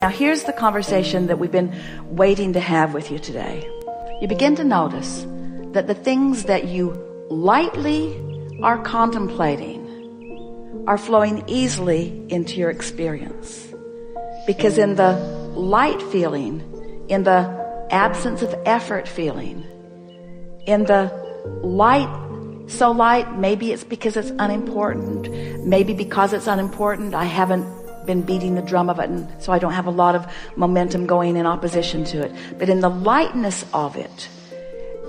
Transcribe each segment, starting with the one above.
Now here's the conversation that we've been waiting to have with you today. You begin to notice that the things that you lightly are contemplating are flowing easily into your experience. Because in the light feeling, in the absence of effort feeling, in the light, so light, maybe it's because it's unimportant. Maybe because it's unimportant, I haven't been beating the drum of it, and so I don't have a lot of momentum going in opposition to it. But in the lightness of it,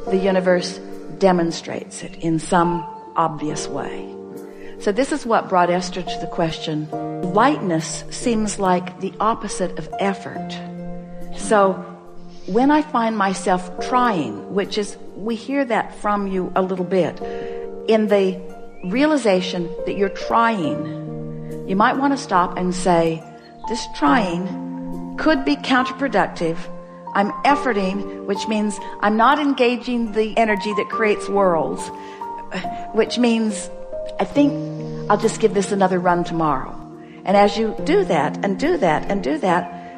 the universe demonstrates it in some obvious way. So this is what brought Esther to the question. Lightness seems like the opposite of effort. So when I find myself trying, which is, we hear that from you a little bit, in the realization that you're trying, you might want to stop and say, this trying could be counterproductive. I'm efforting, which means I'm not engaging the energy that creates worlds, which means I think I'll just give this another run tomorrow. And as you do that and do that and do that,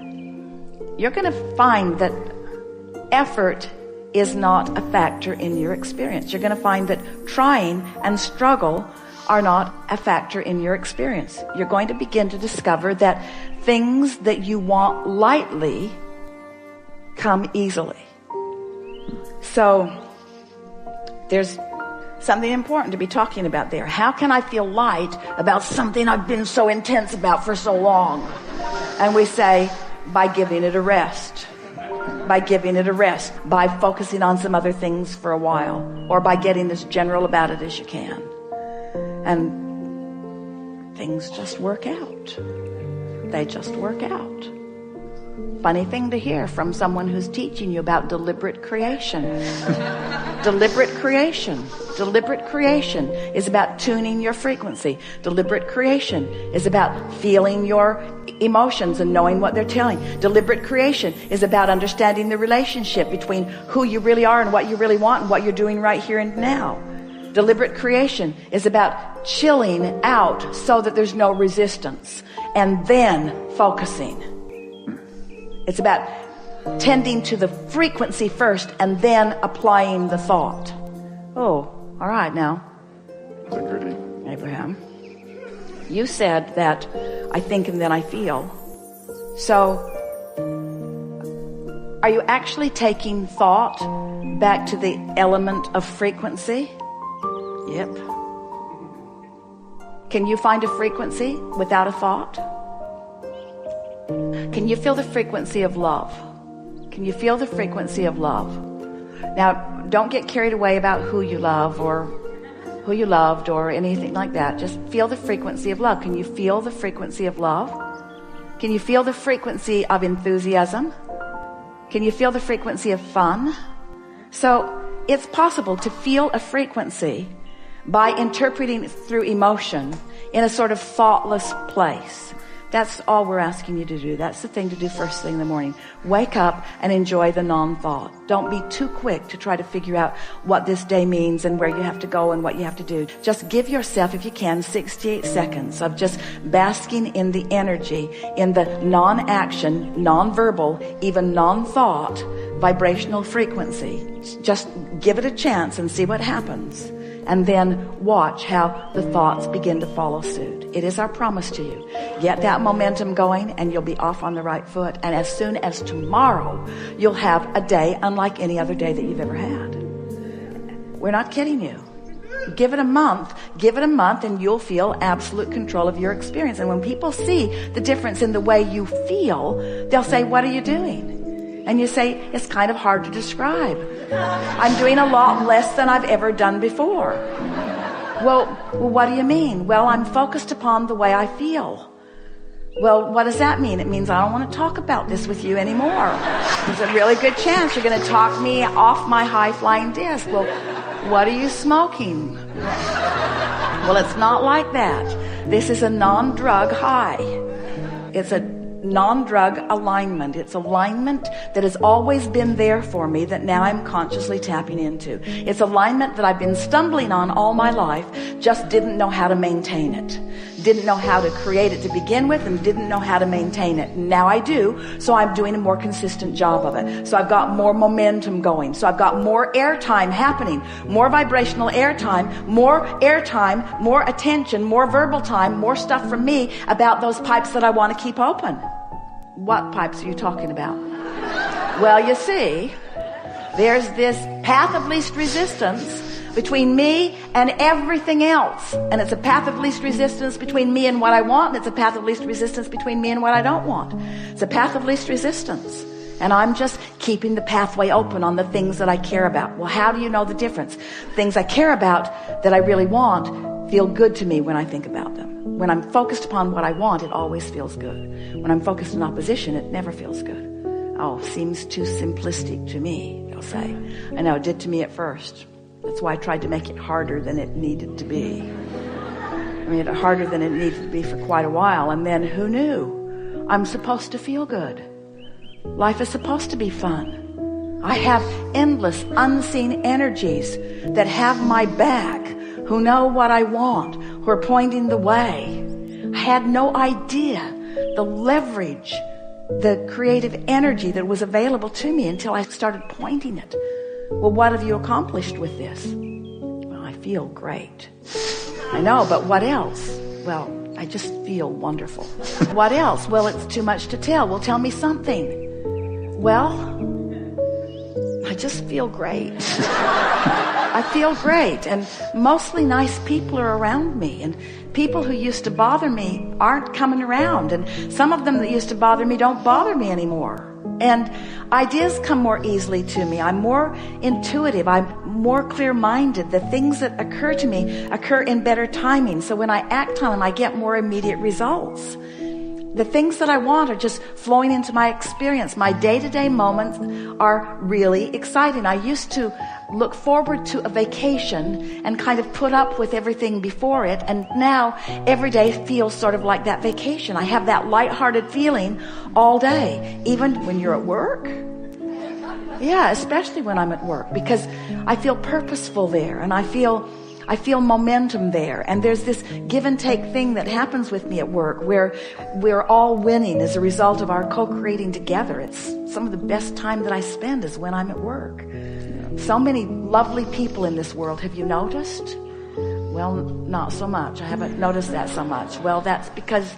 you're going to find that effort is not a factor in your experience. You're going to find that trying and struggle are not a factor in your experience. You're going to begin to discover that things that you want lightly come easily. So there's something important to be talking about there. How can I feel light about something I've been so intense about for so long? And we say, by giving it a rest. By giving it a rest. By focusing on some other things for a while. Or by getting as general about it as you can. And things just work out. They just work out. Funny thing to hear from someone who's teaching you about deliberate creation. Deliberate creation. Deliberate creation is about tuning your frequency. Deliberate creation is about feeling your emotions and knowing what they're telling. Deliberate creation is about understanding the relationship between who you really are and what you really want and what you're doing right here and now. Deliberate creation is about chilling out so that there's no resistance and then focusing. It's about tending to the frequency first and then applying the thought. Oh, all right now. Abraham, you said that I think and then I feel. So are you actually taking thought back to the element of frequency? Yep. Can you find a frequency without a thought? Can you feel the frequency of love? Can you feel the frequency of love? Now, don't get carried away about who you love or who you loved or anything like that. Just feel the frequency of love. Can you feel the frequency of love? Can you feel the frequency of enthusiasm? Can you feel the frequency of fun? So it's possible to feel a frequency by interpreting through emotion in a sort of thoughtless place. That's all we're asking you to do. That's the thing to do first thing in the morning. Wake up and enjoy the non-thought. Don't be too quick to try to figure out what this day means and where you have to go and what you have to do. Just give yourself, if you can, 68 seconds of just basking in the energy, in the non-action, non-verbal, even non-thought vibrational frequency. Just give it a chance and see what happens. And then watch how the thoughts begin to follow suit. It is our promise to you. Get that momentum going and you'll be off on the right foot. And as soon as tomorrow, you'll have a day unlike any other day that you've ever had. We're not kidding you. Give it a month and you'll feel absolute control of your experience. And when people see the difference in the way you feel, they'll say, what are you doing? And you say, it's kind of hard to describe. I'm doing a lot less than I've ever done before. Well, what do you mean? Well, I'm focused upon the way I feel. Well, what does that mean? It means I don't want to talk about this with you anymore. There's a really good chance you're going to talk me off my high-flying disc. Well, what are you smoking? Well, it's not like that. This is a non-drug high. It's a non-drug alignment. It's alignment that has always been there for me that now I'm consciously tapping into. It's alignment that I've been stumbling on all my life, just didn't know how to maintain it. didn't know how to create it to begin with and didn't know how to maintain it. Now I do, so I'm doing a more consistent job of it. So I've got more momentum going. So I've got more airtime happening, more vibrational airtime, more attention, more verbal time, more stuff from me about those pipes that I want to keep open. What pipes are you talking about? Well, you see, there's this path of least resistance between me and everything else. And it's a path of least resistance between me and what I want. And it's a path of least resistance between me and what I don't want. It's a path of least resistance. And I'm just keeping the pathway open on the things that I care about. Well, how do you know the difference? Things I care about that I really want feel good to me when I think about them. When I'm focused upon what I want, it always feels good. When I'm focused in opposition, it never feels good. Oh, seems too simplistic to me, they'll say. I know, it did to me at first. That's why I tried to make it harder than it needed to be. I made it harder than it needed to be for quite a while. And then who knew? I'm supposed to feel good. Life is supposed to be fun. I have endless unseen energies that have my back, who know what I want, who are pointing the way. I had no idea the leverage, the creative energy that was available to me until I started pointing it. Well, what have you accomplished with this? Well, I feel great. I know, but what else? Well, I just feel wonderful. What else? Well, it's too much to tell. Well, tell me something. Well, I just feel great. I feel great, and mostly nice people are around me, and people who used to bother me aren't coming around, and some of them that used to bother me don't bother me anymore. And ideas come more easily to me. I'm more intuitive. I'm more clear-minded. The things that occur to me occur in better timing. So when I act on them, I get more immediate results. The things that I want are just flowing into my experience. My day-to-day moments are really exciting. I used to look forward to a vacation and kind of put up with everything before it. And now every day feels sort of like that vacation. I have that lighthearted feeling all day, even when you're at work. Yeah, especially when I'm at work, because I feel purposeful there, and I feel momentum there. And there's this give and take thing that happens with me at work where we're all winning as a result of our co-creating together. It's some of the best time that I spend is when I'm at work. So many lovely people in this world. Have you noticed? Well, not so much. I haven't noticed that so much. Well, that's because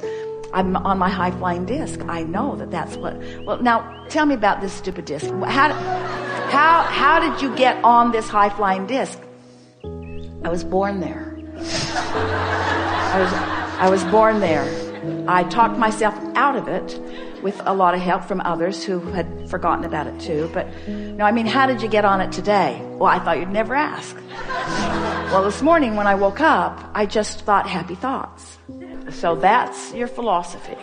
I'm on my high-flying disc. I know that's what... Well, now, tell me about this stupid disc. How did you get on this high-flying disc? I was born there. I was born there. I talked myself out of it with a lot of help from others who had forgotten about it too. But no, I mean, how did you get on it today? Well, I thought you'd never ask. Well, this morning when I woke up, I just thought happy thoughts. So that's your philosophy.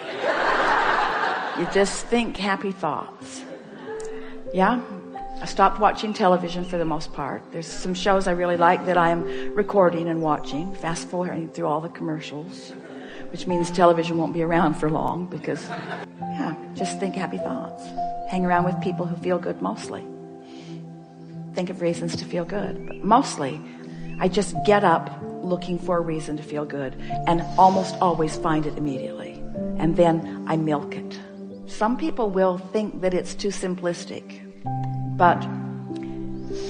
You just think happy thoughts. Yeah? I stopped watching television for the most part. There's some shows I really like that I am recording and watching, fast forwarding through all the commercials, which means television won't be around for long because, yeah, just think happy thoughts. Hang around with people who feel good mostly. Think of reasons to feel good. But mostly, I just get up looking for a reason to feel good and almost always find it immediately. And then I milk it. Some people will think that it's too simplistic. But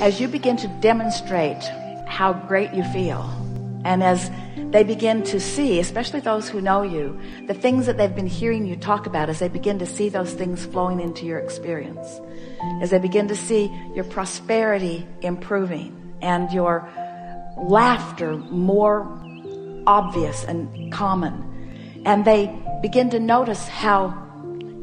as you begin to demonstrate how great you feel, and as they begin to see, especially those who know you, the things that they've been hearing you talk about, as they begin to see those things flowing into your experience, as they begin to see your prosperity improving and your laughter more obvious and common, and they begin to notice how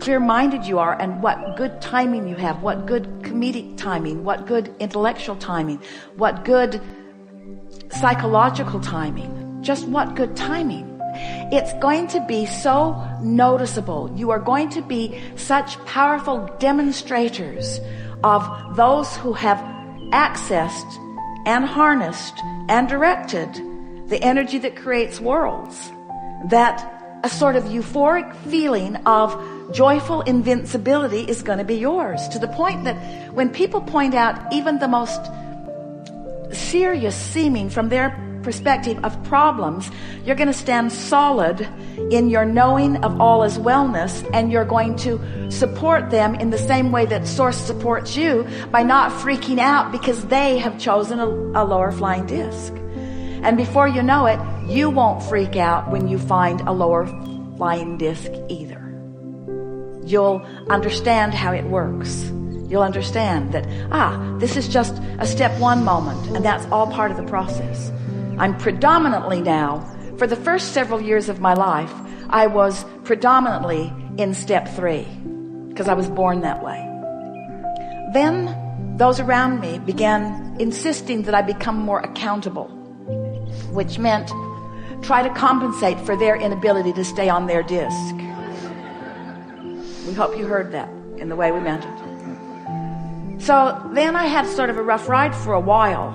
clear-minded you are and what good timing you have, what good comedic timing, what good intellectual timing, what good psychological timing, just what good timing. It's going to be so noticeable. You are going to be such powerful demonstrators of those who have accessed and harnessed and directed the energy that creates worlds, that a sort of euphoric feeling of joyful invincibility is going to be yours, to the point that when people point out even the most serious seeming from their perspective of problems, you're going to stand solid in your knowing of all is wellness, and you're going to support them in the same way that Source supports you, by not freaking out because they have chosen a lower flying disc. And before you know it, you won't freak out when you find a lower flying disc either. You'll understand how it works. You'll understand that, this is just a step one moment, and that's all part of the process. I'm predominantly now, for the first several years of my life, I was predominantly in step 3, because I was born that way. Then those around me began insisting that I become more accountable, which meant try to compensate for their inability to stay on their disc. We hope you heard that in the way we meant it. So then I had sort of a rough ride for a while,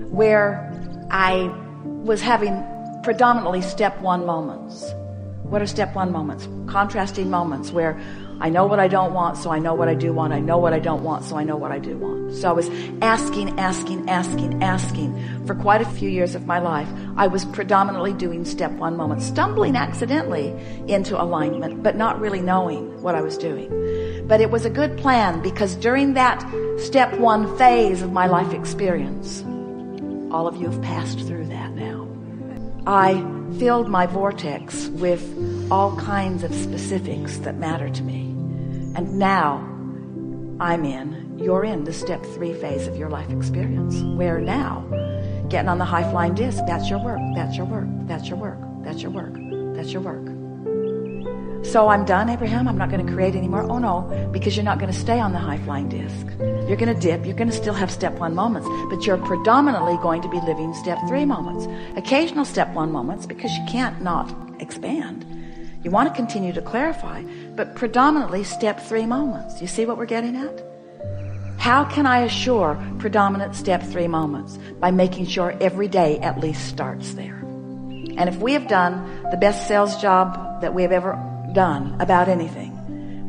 where I was having predominantly step 1 moments. What are step 1 moments? Contrasting moments where I know what I don't want, so I know what I do want. I know what I don't want, so I know what I do want. So I was asking for quite a few years of my life. I was predominantly doing step 1 moments, stumbling accidentally into alignment, but not really knowing what I was doing. But it was a good plan, because during that step 1 phase of my life experience, all of you have passed through that now, I filled my vortex with all kinds of specifics that matter to me. And now you're in the step 3 phase of your life experience, where now getting on the high flying disc, that's your work, that's your work, that's your work, that's your work, that's your work. So I'm done, Abraham, I'm not going to create anymore. Oh no, because you're not going to stay on the high flying disc. You're going to dip, you're going to still have step 1 moments, but you're predominantly going to be living step 3 moments. Occasional step 1 moments, because you can't not expand. You want to continue to clarify, but predominantly step 3 moments. You see what we're getting at? How can I assure predominant step 3 moments? By making sure every day at least starts there. And if we have done the best sales job that we have ever done about anything,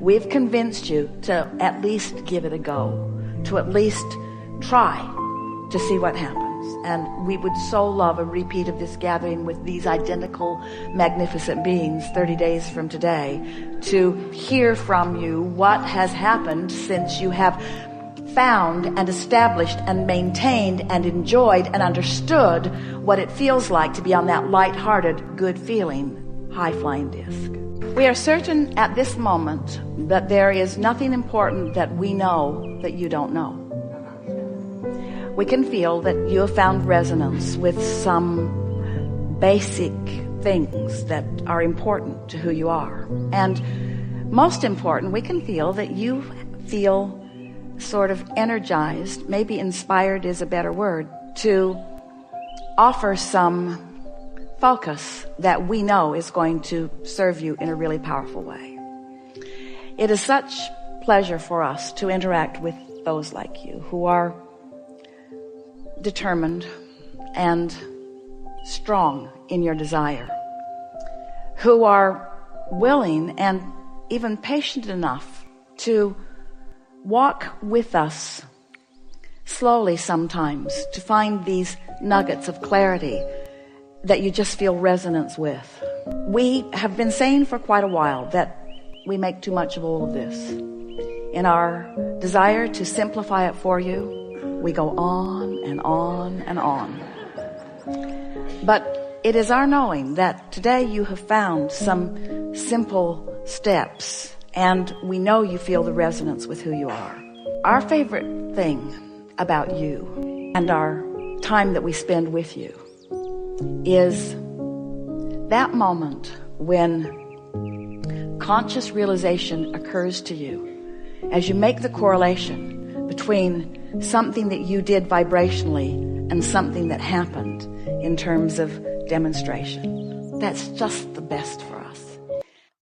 we've convinced you to at least give it a go, to at least try to see what happens. And we would so love a repeat of this gathering with these identical magnificent beings 30 days from today, to hear from you what has happened since you have found and established and maintained and enjoyed and understood what it feels like to be on that light-hearted, good-feeling, high-flying disc. We are certain at this moment that there is nothing important that we know that you don't know. We can feel that you have found resonance with some basic things that are important to who you are. And most important, we can feel that you feel sort of energized, maybe inspired is a better word, to offer some focus that we know is going to serve you in a really powerful way. It is such pleasure for us to interact with those like you who are determined and strong in your desire, who are willing and even patient enough to walk with us slowly sometimes to find these nuggets of clarity that you just feel resonance with. We have been saying for quite a while that we make too much of all of this. In our desire to simplify it for you, we go on and on and on. But it is our knowing that today you have found some simple steps, and we know you feel the resonance with who you are. Our favorite thing about you and our time that we spend with you is that moment when conscious realization occurs to you as you make the correlation between something that you did vibrationally and something that happened in terms of demonstration. That's just the best for us.